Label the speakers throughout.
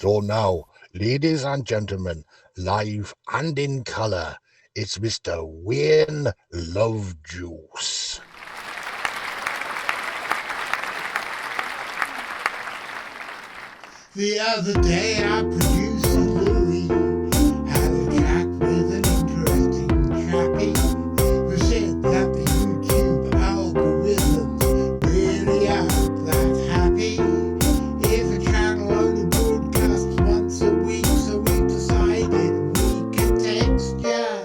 Speaker 1: So now, ladies and gentlemen, live and in colour, it's Mr. Wayne Lovejuice.
Speaker 2: The other day I produced a Louis, had a chat with an interesting chappie who said that the YouTube algorithms really aren't that happy. If a channel only broadcasts once a week, so we decided we could text ya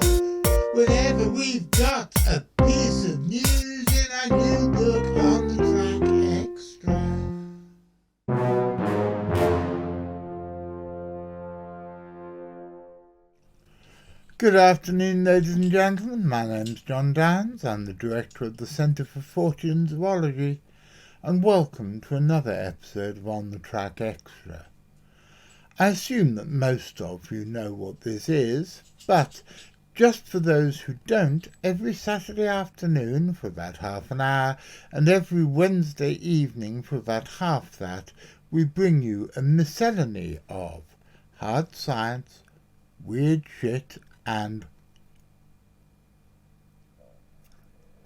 Speaker 2: whenever we've got a piece of news in our new book on the track extra. Good afternoon, ladies and gentlemen. My name's John Downs. I'm the director of the Centre for Fortean Zoology, and welcome to another episode of On the Track Extra. I assume that most of you know what this is, but just for those who don't, every Saturday afternoon for about half an hour and every Wednesday evening for about half that, we bring you a miscellany of hard science, weird shit, and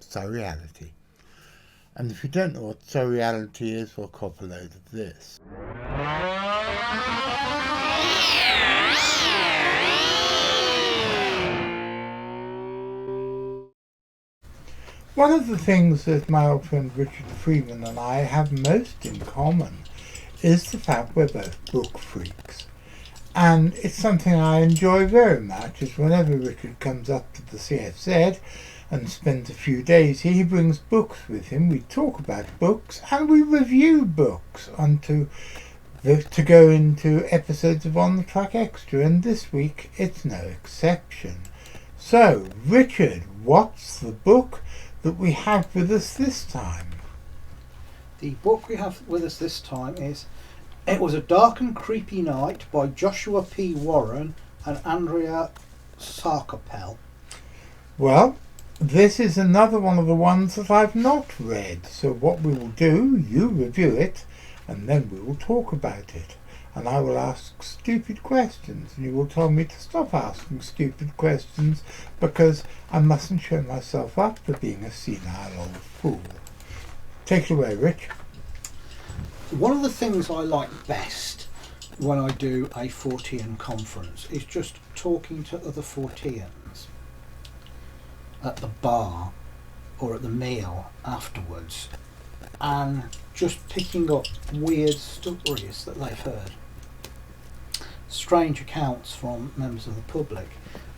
Speaker 2: surreality. And if you don't know what surreality is, we'll cop a load of this. One of the things that my old friend Richard Freeman and I have most in common is the fact we're both book freaks. And it's something I enjoy very much, is whenever Richard comes up to the CFZ and spends a few days here, he brings books with him. We talk about books and we review books to go into episodes of On the Track Extra, and this week it's no exception. So, Richard, what's the book that we have with us this time?
Speaker 3: The book we have with us this time is It Was a Dark and Creepy Night by Joshua P. Warren and Andrea Sarkopel.
Speaker 2: Well, this is another one of the ones that I've not read. So what we will do, you review it, and then we will talk about it. And I will ask stupid questions, and you will tell me to stop asking stupid questions because I mustn't show myself up for being a senile old fool. Take it away, Rich.
Speaker 3: One of the things I like best when I do a Fortean conference is just talking to other Forteans at the bar or at the meal afterwards and just picking up weird stories that they've heard. Strange accounts from members of the public.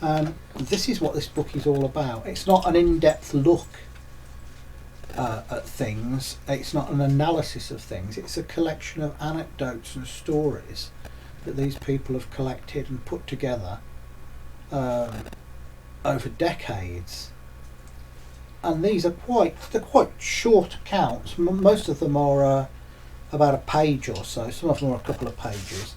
Speaker 3: And this is what this book is all about. It's not an in-depth look at things, it's not an analysis of things, it's a collection of anecdotes and stories that these people have collected and put together over decades. And they're quite short accounts. Most of them are about a page or so, some of them are a couple of pages,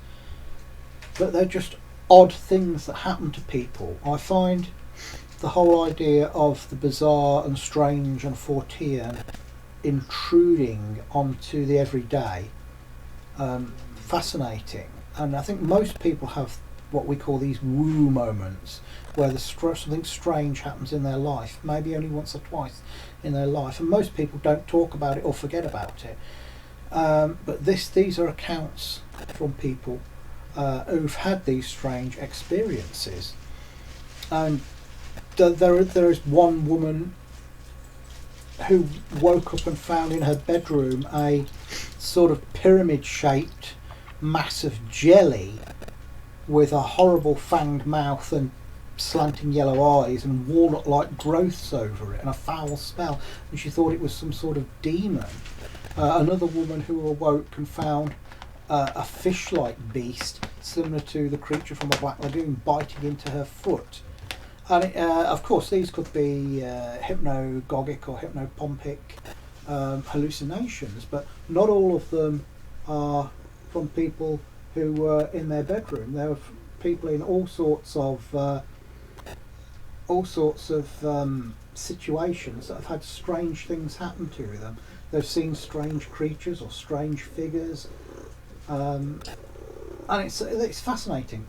Speaker 3: but they're just odd things that happen to people. I find the whole idea of the bizarre and strange and Fortean intruding onto the everyday fascinating, and I think most people have what we call these woo moments where something strange happens in their life, maybe only once or twice in their life, and most people don't talk about it or forget about it, but these are accounts from people who've had these strange experiences. And there is one woman who woke up and found in her bedroom a sort of pyramid-shaped mass of jelly with a horrible fanged mouth and slanting yellow eyes and walnut-like growths over it and a foul smell, and she thought it was some sort of demon. Another woman who awoke and found a fish-like beast similar to the creature from the Black Lagoon biting into her foot. And of course these could be hypnagogic or hypnopompic hallucinations, but not all of them are from people who were in their bedroom. There were people in all sorts of situations that have had strange things happen to them. They've seen strange creatures or strange figures, and it's fascinating.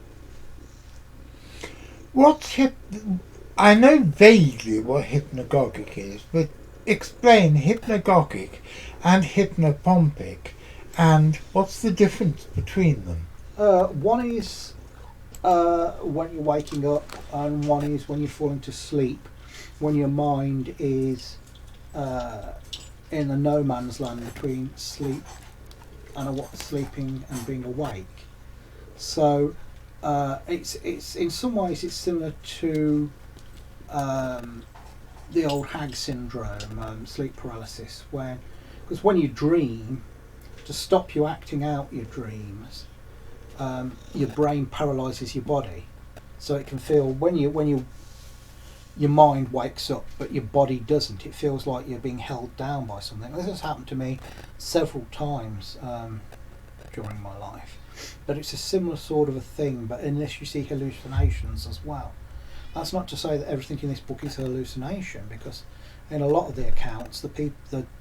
Speaker 2: I know vaguely what hypnagogic is, but explain hypnagogic and hypnopompic, and what's the difference between them?
Speaker 3: One is when you're waking up, and one is when you're falling to sleep, when your mind is in the no man's land between sleep and sleeping and being awake. So it's in some ways it's similar to the old hag syndrome, sleep paralysis, because when you dream, to stop you acting out your dreams, your brain paralyzes your body, so it can feel when your mind wakes up but your body doesn't. It feels like you're being held down by something. This has happened to me several times during my life, but it's a similar sort of a thing, but unless you see hallucinations as well. That's not to say that everything in this book is a hallucination, because in a lot of the accounts the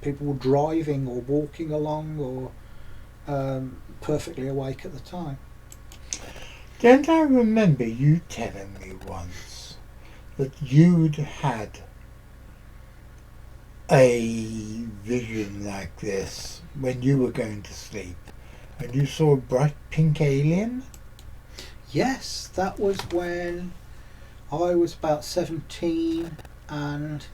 Speaker 3: people were driving or walking along or perfectly awake at the time.
Speaker 2: Don't I remember you telling me once that you'd had a vision like this when you were going to sleep and you saw a bright pink alien?
Speaker 3: Yes, that was when I was about 17, and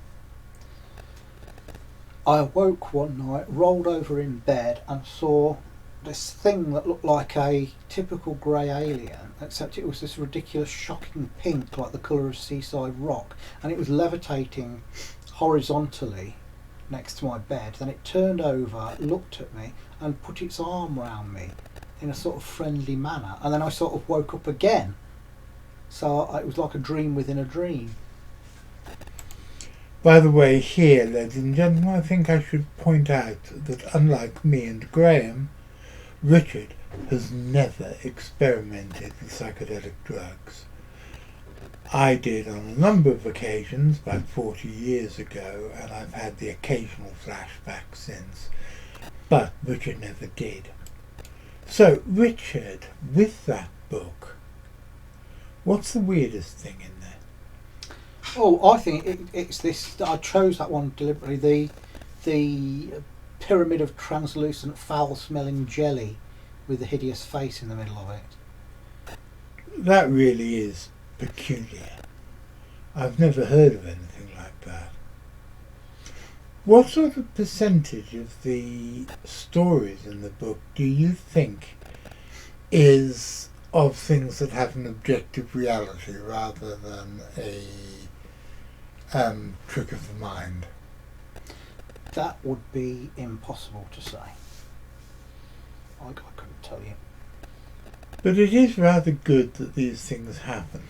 Speaker 3: I awoke one night, rolled over in bed and saw this thing that looked like a typical grey alien, except it was this ridiculous shocking pink, like the colour of seaside rock, and it was levitating horizontally next to my bed. Then it turned over, looked at me and put its arm round me in a sort of friendly manner, and then I sort of woke up again. So it was like a dream within a dream.
Speaker 2: By the way, here, ladies and gentlemen, I think I should point out that unlike me and Graham, Richard has never experimented with psychedelic drugs. I did on a number of occasions about 40 years ago, and I've had the occasional flashback since, but Richard never did. So, Richard, with that book, what's the weirdest thing in there?
Speaker 3: Oh, I think it's this. I chose that one deliberately. The pyramid of translucent, foul-smelling jelly with the hideous face in the middle of it.
Speaker 2: That really is peculiar. I've never heard of anything like that. What sort of percentage of the stories in the book do you think is of things that have an objective reality rather than a trick of the mind?
Speaker 3: That would be impossible to say. I couldn't tell you.
Speaker 2: But it is rather good that these things happen.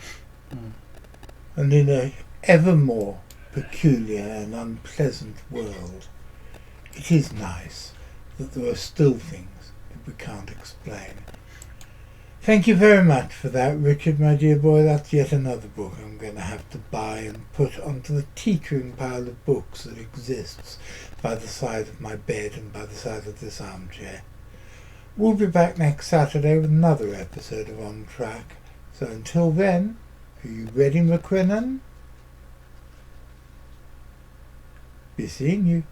Speaker 3: Mm.
Speaker 2: And in a ever more peculiar and unpleasant world, it is nice that there are still things that we can't explain. Thank you very much for that, Richard, my dear boy. That's yet another book I'm going to have to buy and put onto the teetering pile of books that exists by the side of my bed and by the side of this armchair. We'll be back next Saturday with another episode of On Track. So until then, are you ready, McQuinnan? Be seeing you.